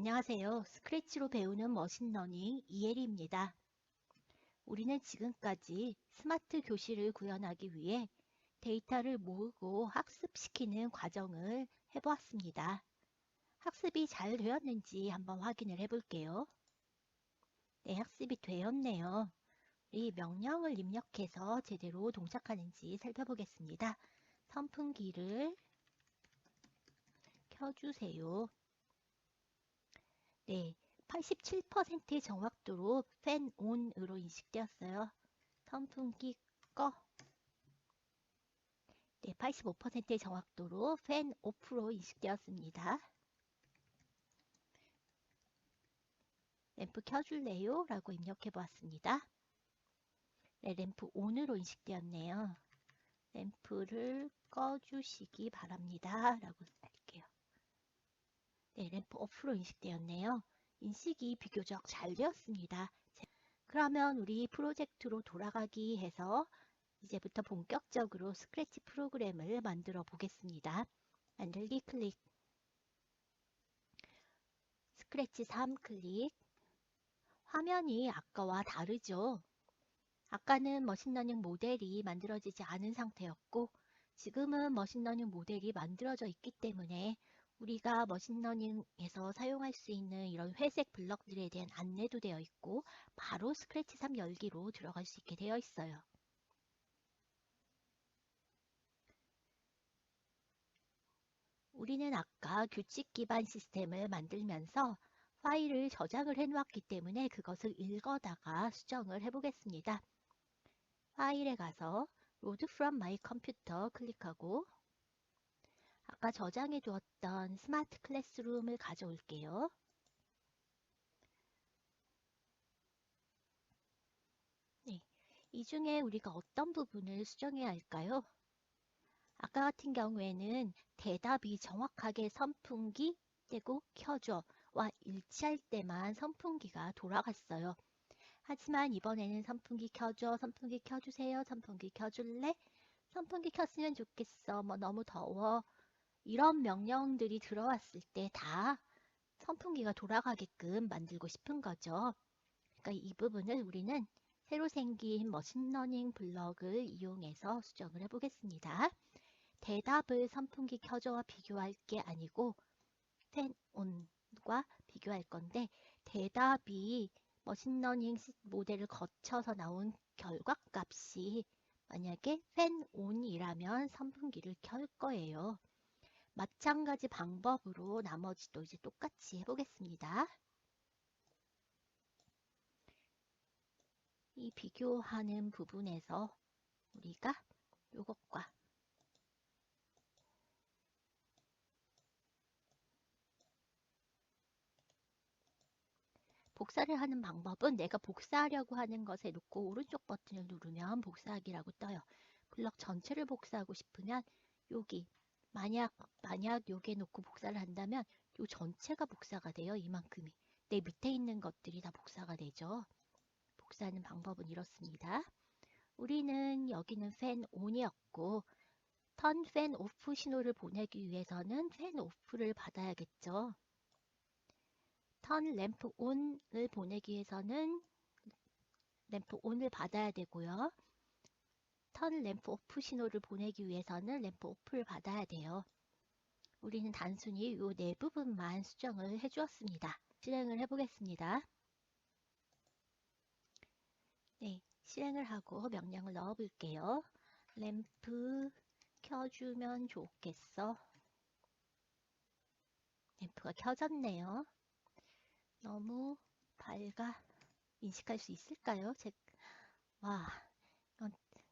안녕하세요. 스크래치로 배우는 머신러닝 이혜리입니다. 우리는 지금까지 스마트 교실을 구현하기 위해 데이터를 모으고 학습시키는 과정을 해보았습니다. 학습이 잘 되었는지 한번 확인을 해볼게요. 네, 학습이 되었네요. 우리 명령을 입력해서 제대로 동작하는지 살펴보겠습니다. 선풍기를 켜주세요. 네, 87%의 정확도로 팬 온으로 인식되었어요. 선풍기 꺼. 네, 85%의 정확도로 팬 오프로 인식되었습니다. 램프 켜줄래요? 라고 입력해 보았습니다. 네, 램프 온으로 인식되었네요. 램프를 꺼주시기 바랍니다. 라고 할게요. 네, 램프 오프로 인식되었네요. 인식이 비교적 잘 되었습니다. 그러면 우리 프로젝트로 돌아가기 해서 이제부터 본격적으로 스크래치 프로그램을 만들어 보겠습니다. 만들기 클릭, 스크래치 3 클릭. 화면이 아까와 다르죠? 아까는 머신러닝 모델이 만들어지지 않은 상태였고 지금은 머신러닝 모델이 만들어져 있기 때문에 우리가 머신러닝에서 사용할 수 있는 이런 회색 블럭들에 대한 안내도 되어 있고 바로 스크래치 3 열기로 들어갈 수 있게 되어 있어요. 우리는 아까 규칙 기반 시스템을 만들면서 파일을 저장을 해 놓았기 때문에 그것을 읽어다가 수정을 해 보겠습니다. 파일에 가서 Load from my computer 클릭하고 아까 저장해 두었던 스마트 클래스룸을 가져올게요. 네, 이 중에 우리가 어떤 부분을 수정해야 할까요? 아까 같은 경우에는 대답이 정확하게 선풍기 떼고 켜줘와 일치할 때만 선풍기가 돌아갔어요. 하지만 이번에는 선풍기 켜줘, 선풍기 켜주세요, 선풍기 켜줄래? 선풍기 켰으면 좋겠어, 뭐 너무 더워. 이런 명령들이 들어왔을 때 다 선풍기가 돌아가게끔 만들고 싶은 거죠. 그러니까 이 부분을 우리는 새로 생긴 머신러닝 블럭을 이용해서 수정을 해보겠습니다. 대답을 선풍기 켜줘와 비교할 게 아니고 팬 온과 비교할 건데 대답이 머신러닝 모델을 거쳐서 나온 결과값이 만약에 팬 온이라면 선풍기를 켤 거예요. 마찬가지 방법으로 나머지도 이제 똑같이 해보겠습니다. 이 비교하는 부분에서 우리가 이것과 복사를 하는 방법은 내가 복사하려고 하는 것에 놓고 오른쪽 버튼을 누르면 복사하기라고 떠요. 블럭 전체를 복사하고 싶으면 여기 만약 여기에 놓고 복사를 한다면 이 전체가 복사가 돼요. 이만큼이. 내 밑에 있는 것들이 다 복사가 되죠. 복사하는 방법은 이렇습니다. 우리는 여기는 팬 온이었고 턴 팬 오프 신호를 보내기 위해서는 팬 오프를 받아야겠죠. 턴 램프 온을 보내기 위해서는 램프 온을 받아야 되고요. 턴 램프 오프 신호를 보내기 위해서는 램프 오프를 받아야 돼요. 우리는 단순히 이 네 부분만 수정을 해주었습니다. 실행을 해보겠습니다. 네, 실행을 하고 명령을 넣어 볼게요. 램프 켜주면 좋겠어. 램프가 켜졌네요. 너무 밝아 인식할 수 있을까요? 와,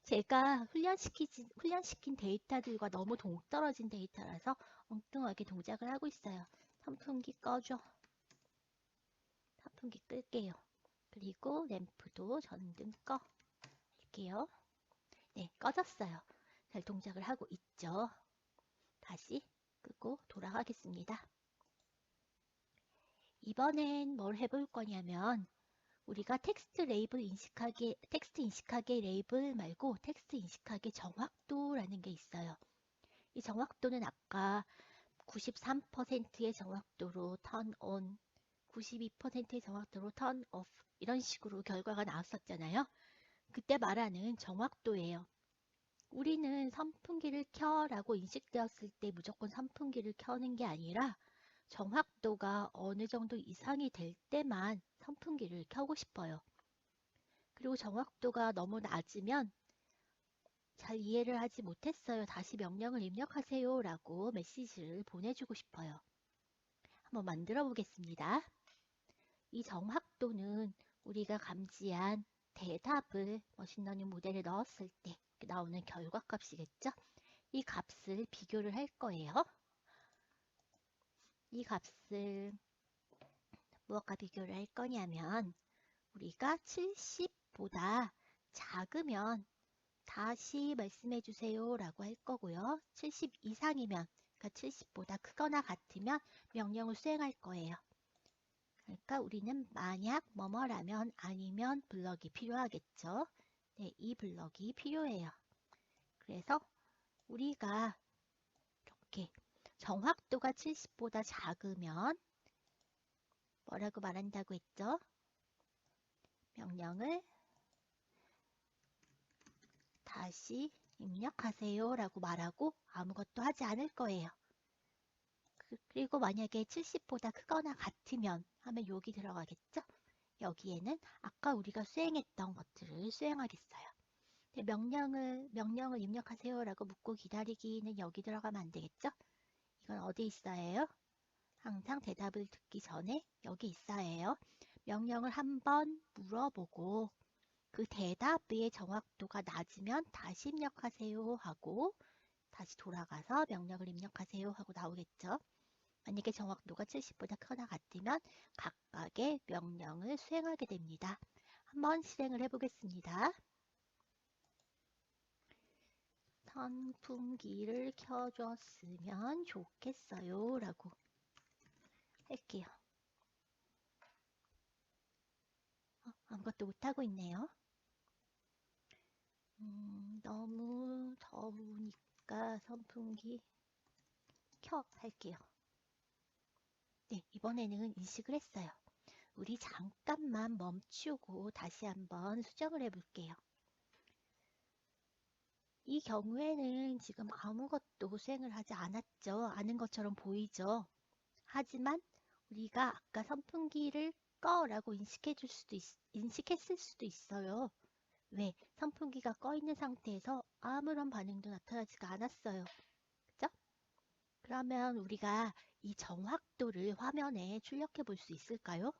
제가 훈련시킨 데이터들과 너무 동떨어진 데이터라서 엉뚱하게 동작을 하고 있어요. 선풍기 꺼줘. 선풍기 끌게요. 그리고 램프도 전등 꺼. 할게요. 네, 꺼졌어요. 잘 동작을 하고 있죠. 다시 끄고 돌아가겠습니다. 이번엔 뭘 해볼 거냐면 우리가 텍스트 인식하기 레이블 말고 텍스트 인식하기 정확도라는 게 있어요. 이 정확도는 아까 93%의 정확도로 턴 온, 92%의 정확도로 turn off 이런 식으로 결과가 나왔었잖아요. 그때 말하는 정확도예요. 우리는 선풍기를 켜라고 인식되었을 때 무조건 선풍기를 켜는 게 아니라 정확도가 어느 정도 이상이 될 때만 선풍기를 켜고 싶어요. 그리고 정확도가 너무 낮으면 잘 이해를 하지 못했어요. 다시 명령을 입력하세요 라고 메시지를 보내주고 싶어요. 한번 만들어 보겠습니다. 이 정확도는 우리가 감지한 대답을 머신러닝 모델에 넣었을 때 나오는 결과값이겠죠? 이 값을 비교를 할 거예요. 이 값을 무엇과 비교를 할 거냐면 우리가 70보다 작으면 다시 말씀해 주세요 라고 할 거고요. 70 이상이면, 그러니까 70보다 크거나 같으면 명령을 수행할 거예요. 그러니까 우리는 만약 뭐뭐라면 아니면 블럭이 필요하겠죠. 네, 이 블럭이 필요해요. 그래서 우리가 이렇게 정확도가 70보다 작으면 뭐라고 말한다고 했죠? 명령을 다시 입력하세요 라고 말하고 아무것도 하지 않을 거예요. 그리고 만약에 70보다 크거나 같으면 하면 여기 들어가겠죠? 여기에는 아까 우리가 수행했던 것들을 수행하겠어요. 명령을 입력하세요 라고 묻고 기다리기는 여기 들어가면 안 되겠죠? 이건 어디 있어야 해요? 항상 대답을 듣기 전에 여기 있어야 해요. 명령을 한번 물어보고 그 대답의 정확도가 낮으면 다시 입력하세요 하고 다시 돌아가서 명령을 입력하세요 하고 나오겠죠. 만약에 정확도가 70보다 크거나 같으면 각각의 명령을 수행하게 됩니다. 한번 실행을 해보겠습니다. 선풍기를 켜줬으면 좋겠어요 라고 할게요. 아무것도 못하고 있네요. 너무 더우니까 선풍기 켜 할게요. 네, 이번에는 인식을 했어요. 우리 잠깐만 멈추고 다시 한번 수정을 해볼게요. 이 경우에는 지금 아무것도 수행을 하지 않았죠. 않은 것처럼 보이죠. 하지만 우리가 아까 선풍기를 꺼라고 인식했을 수도 있어요. 왜? 선풍기가 꺼 있는 상태에서 아무런 반응도 나타나지가 않았어요. 그죠? 그러면 우리가 이 정확도를 화면에 출력해 볼 수 있을까요?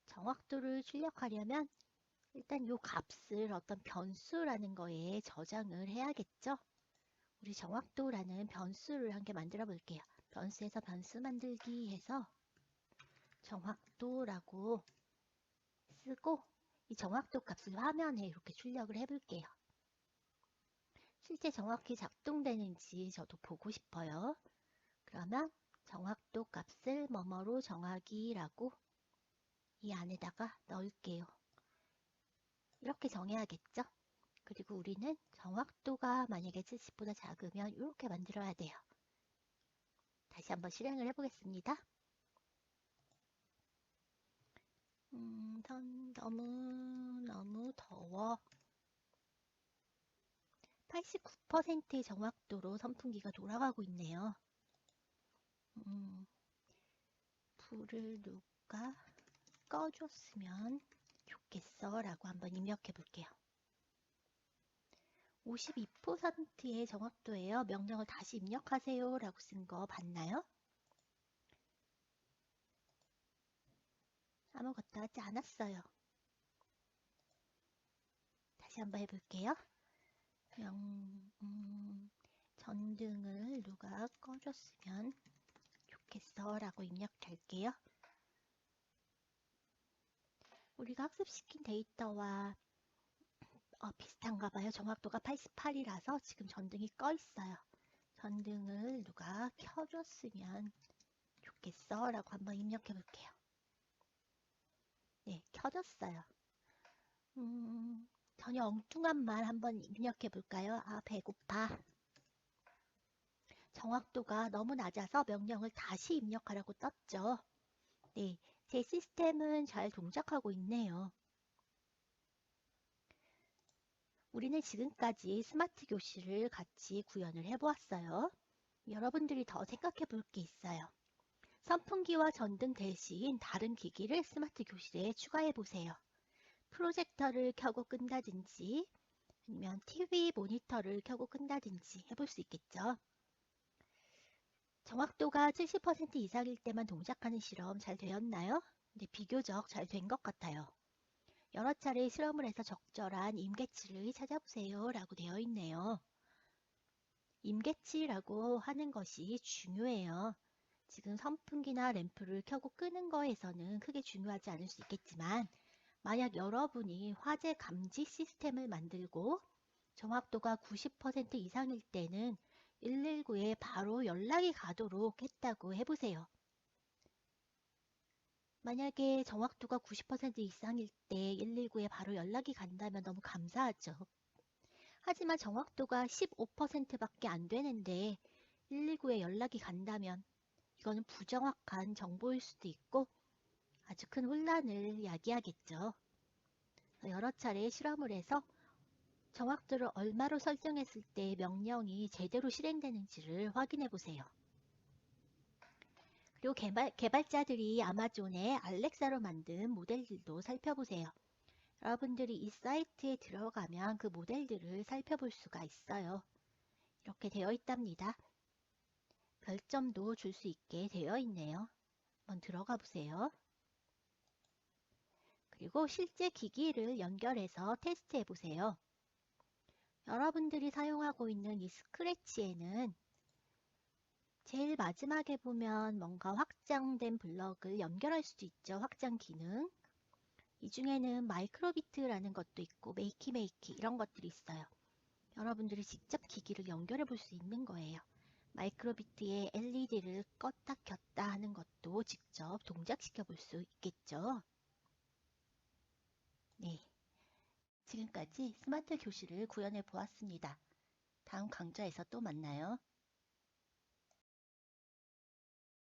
정확도를 출력하려면 일단 이 값을 어떤 변수라는 거에 저장을 해야겠죠? 우리 정확도라는 변수를 한 개 만들어 볼게요. 변수에서 변수 만들기 해서 정확도라고 쓰고 이 정확도 값을 화면에 이렇게 출력을 해볼게요. 실제 정확히 작동되는지 저도 보고 싶어요. 그러면 정확도 값을 뭐뭐로 정하기라고 이 안에다가 넣을게요. 이렇게 정해야겠죠? 그리고 우리는 정확도가 만약에 70보다 작으면 이렇게 만들어야 돼요. 다시 한번 실행을 해보겠습니다. 너무 더워. 89%의 정확도로 선풍기가 돌아가고 있네요. 불을 누가 꺼줬으면 좋겠어 라고 한번 입력해 볼게요. 52%의 정확도예요. 명령을 다시 입력하세요 라고 쓴 거 봤나요? 아무것도 하지 않았어요. 다시 한번 해볼게요. 전등을 누가 꺼줬으면 좋겠어 라고 입력할게요. 우리가 학습시킨 데이터와 비슷한가 봐요. 정확도가 88이라서 지금 전등이 꺼 있어요. 전등을 누가 켜줬으면 좋겠어 라고 한번 입력해 볼게요. 네, 켜졌어요. 전혀 엉뚱한 말 한번 입력해 볼까요? 배고파. 정확도가 너무 낮아서 명령을 다시 입력하라고 떴죠. 네, 제 시스템은 잘 동작하고 있네요. 우리는 지금까지 스마트 교실을 같이 구현을 해보았어요. 여러분들이 더 생각해 볼 게 있어요. 선풍기와 전등 대신 다른 기기를 스마트 교실에 추가해 보세요. 프로젝터를 켜고 끈다든지 아니면 TV 모니터를 켜고 끈다든지 해볼 수 있겠죠. 정확도가 70% 이상일 때만 동작하는 실험 잘 되었나요? 네, 비교적 잘 된 것 같아요. 여러 차례 실험을 해서 적절한 임계치를 찾아보세요 라고 되어 있네요. 임계치라고 하는 것이 중요해요. 지금 선풍기나 램프를 켜고 끄는 거에서는 크게 중요하지 않을 수 있겠지만 만약 여러분이 화재 감지 시스템을 만들고 정확도가 90% 이상일 때는 119에 바로 연락이 가도록 했다고 해보세요. 만약에 정확도가 90% 이상일 때 119에 바로 연락이 간다면 너무 감사하죠. 하지만 정확도가 15%밖에 안 되는데 119에 연락이 간다면 이거는 부정확한 정보일 수도 있고 아주 큰 혼란을 야기하겠죠. 여러 차례 실험을 해서 정확도를 얼마로 설정했을 때 명령이 제대로 실행되는지를 확인해 보세요. 그리고 개발자들이 아마존의 알렉사로 만든 모델들도 살펴보세요. 여러분들이 이 사이트에 들어가면 그 모델들을 살펴볼 수가 있어요. 이렇게 되어 있답니다. 별점도 줄 수 있게 되어 있네요. 한번 들어가 보세요. 그리고 실제 기기를 연결해서 테스트해 보세요. 여러분들이 사용하고 있는 이 스크래치에는 제일 마지막에 보면 뭔가 확장된 블럭을 연결할 수도 있죠. 확장 기능. 이 중에는 마이크로비트라는 것도 있고 메이키 이런 것들이 있어요. 여러분들이 직접 기기를 연결해 볼 수 있는 거예요. 마이크로비트의 LED를 껐다 켰다 하는 것도 직접 동작시켜 볼 수 있겠죠. 네, 지금까지 스마트 교실을 구현해 보았습니다. 다음 강좌에서 또 만나요.